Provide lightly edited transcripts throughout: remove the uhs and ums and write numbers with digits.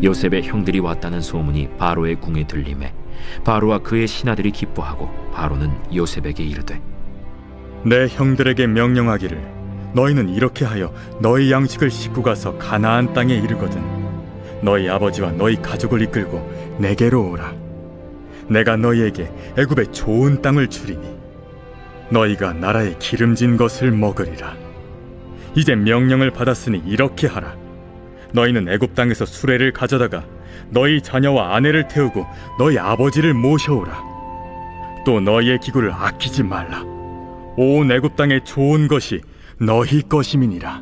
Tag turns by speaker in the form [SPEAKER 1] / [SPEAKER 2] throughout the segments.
[SPEAKER 1] 요셉의 형들이 왔다는 소문이 바로의 궁에 들리매 바로와 그의 신하들이 기뻐하고 바로는 요셉에게 이르되
[SPEAKER 2] 내 형들에게 명령하기를 너희는 이렇게 하여 너희 양식을 싣고 가서 가나안 땅에 이르거든 너희 아버지와 너희 가족을 이끌고 내게로 오라. 내가 너희에게 애굽의 좋은 땅을 주리니 너희가 나라의 기름진 것을 먹으리라. 이제 명령을 받았으니 이렇게 하라. 너희는 애굽 땅에서 수레를 가져다가 너희 자녀와 아내를 태우고 너희 아버지를 모셔오라. 또 너희의 기구를 아끼지 말라. 온 애굽 땅의 좋은 것이 너희 것임이니라.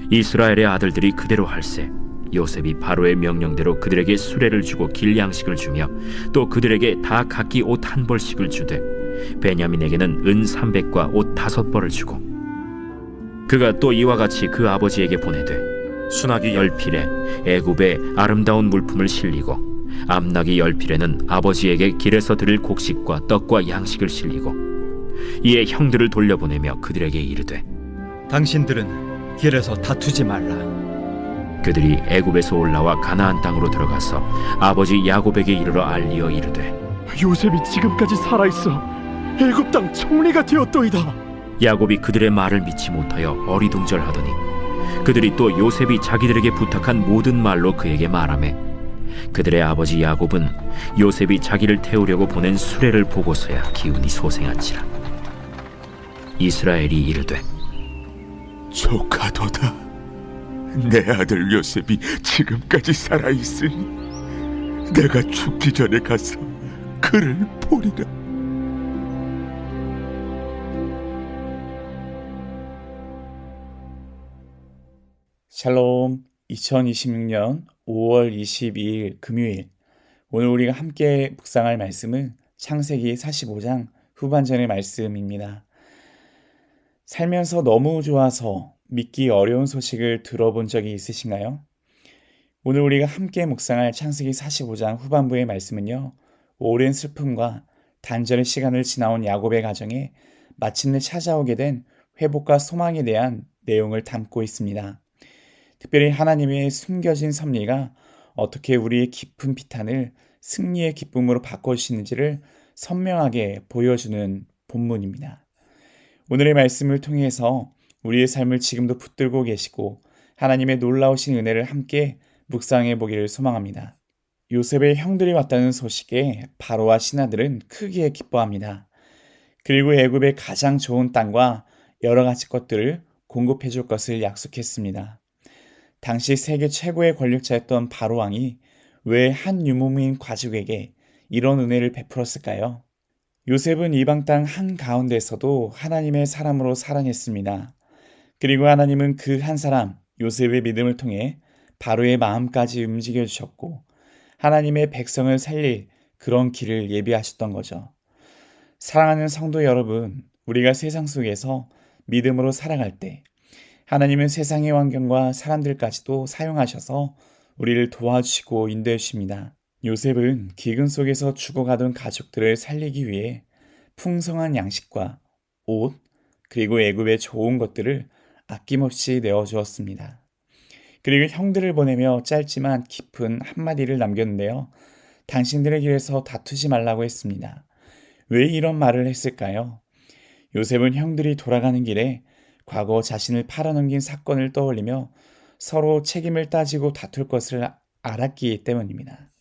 [SPEAKER 1] 이스라엘의 아들들이 그대로 할세 요셉이 바로의 명령대로 그들에게 수레를 주고 길 양식을 주며 또 그들에게 다 각기 옷 한 벌씩을 주되 베냐민에게는 은 300과 옷 5벌을 주고 그가 또 이와 같이 그 아버지에게 보내되 수나기 10필에 애굽의 아름다운 물품을 실리고 암나기 10필에는 아버지에게 길에서 드릴 곡식과 떡과 양식을 실리고 이에 형들을 돌려보내며 그들에게 이르되
[SPEAKER 3] 당신들은 길에서 다투지 말라.
[SPEAKER 1] 그들이 애굽에서 올라와 가나안 땅으로 들어가서 아버지 야곱에게 이르러 알리어 이르되
[SPEAKER 4] 요셉이 지금까지 살아있어 애굽 땅 총리가 되었도이다.
[SPEAKER 1] 야곱이 그들의 말을 믿지 못하여 어리둥절하더니 그들이 또 요셉이 자기들에게 부탁한 모든 말로 그에게 말하매 그들의 아버지 야곱은 요셉이 자기를 태우려고 보낸 수레를 보고서야 기운이 소생한지라. 이스라엘이 이르되
[SPEAKER 5] 조카도다. 내 아들 요셉이 지금까지 살아있으니 내가 죽기 전에 가서 그를 보리라.
[SPEAKER 6] 샬롬. 2026년 5월 22일 금요일, 오늘 우리가 함께 묵상할 말씀은 창세기 45장 후반전의 말씀입니다. 살면서 너무 좋아서 믿기 어려운 소식을 들어본 적이 있으신가요? 오늘 우리가 함께 묵상할 창세기 45장 후반부의 말씀은요, 오랜 슬픔과 단절의 시간을 지나온 야곱의 가정에 마침내 찾아오게 된 회복과 소망에 대한 내용을 담고 있습니다. 특별히 하나님의 숨겨진 섭리가 어떻게 우리의 깊은 비탄을 승리의 기쁨으로 바꿔주시는지를 선명하게 보여주는 본문입니다. 오늘의 말씀을 통해서 우리의 삶을 지금도 붙들고 계시고 하나님의 놀라우신 은혜를 함께 묵상해 보기를 소망합니다. 요셉의 형들이 왔다는 소식에 바로와 신하들은 크게 기뻐합니다. 그리고 애굽의 가장 좋은 땅과 여러 가지 것들을 공급해 줄 것을 약속했습니다. 당시 세계 최고의 권력자였던 바로 왕이 왜 한 유목민 가족에게 이런 은혜를 베풀었을까요? 요셉은 이방 땅 한가운데서도 하나님의 사람으로 살아냈습니다. 그리고 하나님은 그 한 사람 요셉의 믿음을 통해 바로의 마음까지 움직여 주셨고 하나님의 백성을 살릴 그런 길을 예비하셨던 거죠. 사랑하는 성도 여러분, 우리가 세상 속에서 믿음으로 살아갈 때 하나님은 세상의 환경과 사람들까지도 사용하셔서 우리를 도와주시고 인도해 주십니다. 요셉은 기근 속에서 죽어가던 가족들을 살리기 위해 풍성한 양식과 옷, 그리고 애굽의 좋은 것들을 아낌없이 내어주었습니다. 그리고 형들을 보내며 짧지만 깊은 한마디를 남겼는데요. 당신들의 길에서 다투지 말라고 했습니다. 왜 이런 말을 했을까요? 요셉은 형들이 돌아가는 길에 과거 자신을 팔아넘긴 사건을 떠올리며 서로 책임을 따지고 다툴 것을 알았기 때문입니다.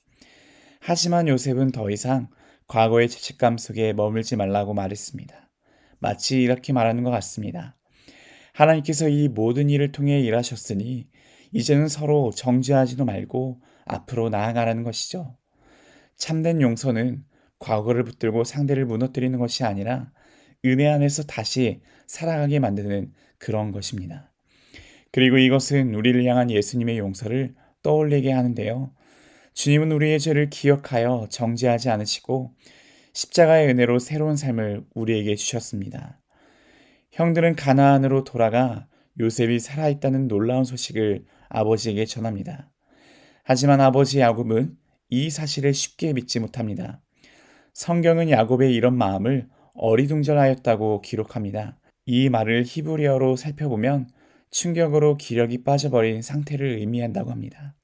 [SPEAKER 6] 하지만 요셉은 더 이상 과거의 죄책감 속에 머물지 말라고 말했습니다. 마치 이렇게 말하는 것 같습니다. 하나님께서 이 모든 일을 통해 일하셨으니 이제는 서로 정죄하지도 말고 앞으로 나아가라는 것이죠. 참된 용서는 과거를 붙들고 상대를 무너뜨리는 것이 아니라 은혜 안에서 다시 살아가게 만드는 그런 것입니다. 그리고 이것은 우리를 향한 예수님의 용서를 떠올리게 하는데요. 주님은 우리의 죄를 기억하여 정죄하지 않으시고 십자가의 은혜로 새로운 삶을 우리에게 주셨습니다. 형들은 가나안으로 돌아가 요셉이 살아있다는 놀라운 소식을 아버지에게 전합니다. 하지만 아버지 야곱은 이 사실을 쉽게 믿지 못합니다. 성경은 야곱의 이런 마음을 어리둥절하였다고 기록합니다. 이 말을 히브리어로 살펴보면 충격으로 기력이 빠져버린 상태를 의미한다고 합니다.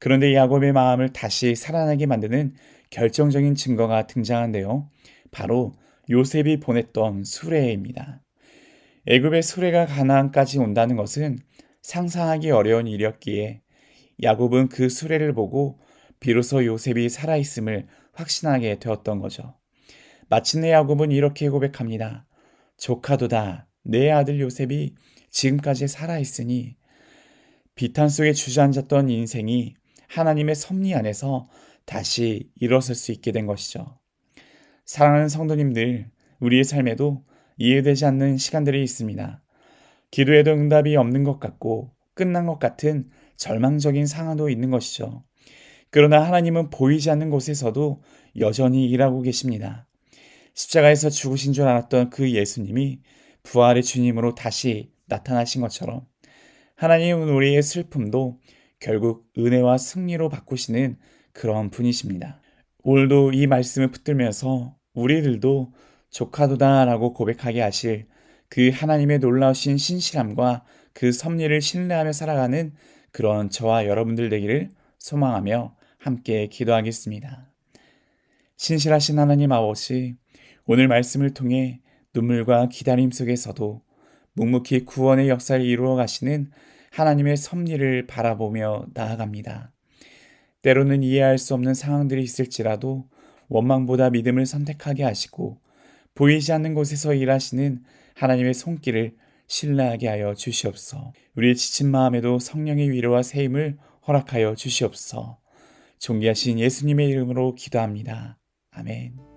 [SPEAKER 6] 그런데 야곱의 마음을 다시 살아나게 만드는 결정적인 증거가 등장한데요. 바로 요셉이 보냈던 수레입니다. 애굽의 수레가 가나안까지 온다는 것은 상상하기 어려운 일이었기에 야곱은 그 수레를 보고 비로소 요셉이 살아있음을 확신하게 되었던 거죠. 마침내 야곱은 이렇게 고백합니다. 조카도다, 내 아들 요셉이 지금까지 살아있으니. 비탄 속에 주저앉았던 인생이 하나님의 섭리 안에서 다시 일어설 수 있게 된 것이죠. 사랑하는 성도님들, 우리의 삶에도 이해되지 않는 시간들이 있습니다. 기도해도 응답이 없는 것 같고 끝난 것 같은 절망적인 상황도 있는 것이죠. 그러나 하나님은 보이지 않는 곳에서도 여전히 일하고 계십니다. 십자가에서 죽으신 줄 알았던 그 예수님이 부활의 주님으로 다시 나타나신 것처럼 하나님은 우리의 슬픔도 결국 은혜와 승리로 바꾸시는 그런 분이십니다. 오늘도 이 말씀을 붙들면서 우리들도 조카도다라고 고백하게 하실 그 하나님의 놀라우신 신실함과 그 섭리를 신뢰하며 살아가는 그런 저와 여러분들 되기를 소망하며 함께 기도하겠습니다. 신실하신 하나님 아버지, 오늘 말씀을 통해 눈물과 기다림 속에서도 묵묵히 구원의 역사를 이루어 가시는 하나님의 섭리를 바라보며 나아갑니다. 때로는 이해할 수 없는 상황들이 있을지라도 원망보다 믿음을 선택하게 하시고 보이지 않는 곳에서 일하시는 하나님의 손길을 신뢰하게 하여 주시옵소서. 우리의 지친 마음에도 성령의 위로와 세임을 허락하여 주시옵소서. 존귀하신 예수님의 이름으로 기도합니다. 아멘.